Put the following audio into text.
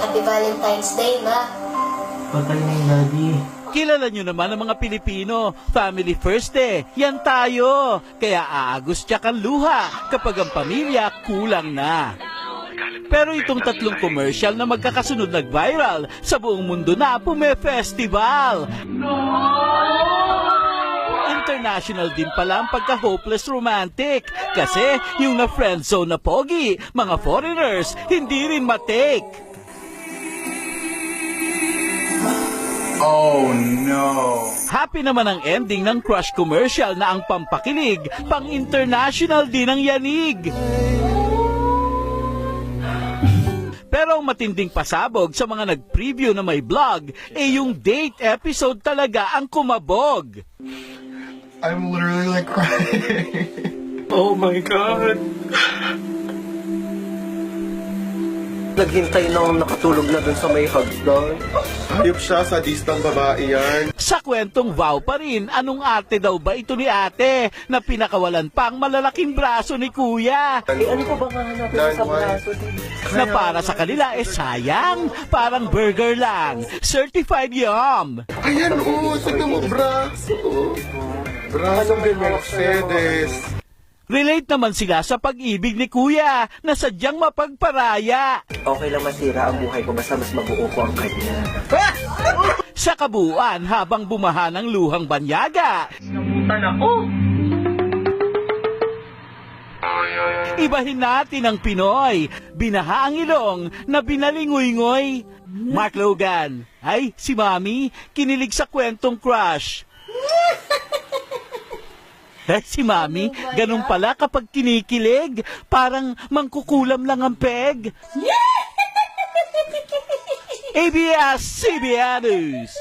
Happy Valentine's Day, Ma. Patay na yung daddy. Kilala nyo naman ang mga Pilipino, family first yan tayo. Kaya aagos tiyak ang luha kapag ang pamilya kulang na. Pero itong tatlong commercial na magkakasunod nag-viral, sa buong mundo na pume-festival. International din pala ang pagka-hopeless romantic. Kasi yung na-friendzone na pogi, mga foreigners, hindi rin matake. Oh no! Happy naman ang ending ng Crush commercial na ang pampakilig, pang-international din ang yanig. Pero ang matinding pasabog sa mga nag-preview na may vlog, yung date episode talaga ang kumabog. I'm literally like crying. Oh my God! Naghintay na nakatulog na dun sa may hagdan. Hayop siya, sadistang babae yan. Sa kwentong vow pa rin, anong arte daw ba ito ni ate na pinakawalan pa ang malalaking braso ni kuya? Ano ko ba nga hanapin sa braso din? Na para sa kanila sayang, parang burger lang. Certified yum! Ayan tignan mo, braso. Braso ni Mercedes. Relate naman sila sa pag-ibig ni kuya na sadyang mapagparaya. Okay lang masira ang buhay ko basta mas mabuo ko ang kanya. Sa kabuuan habang bumaha ng luhang banyaga. Namutan ako! Ibahin natin ang Pinoy. Binaha ang ilong na binalingoy-ngoy. Mark Logan, ay si Mami, kinilig sa kwentong crush. Si Mami, ganun pala kapag kinikilig, parang mangkukulam lang ang peg. ABS-CBN News.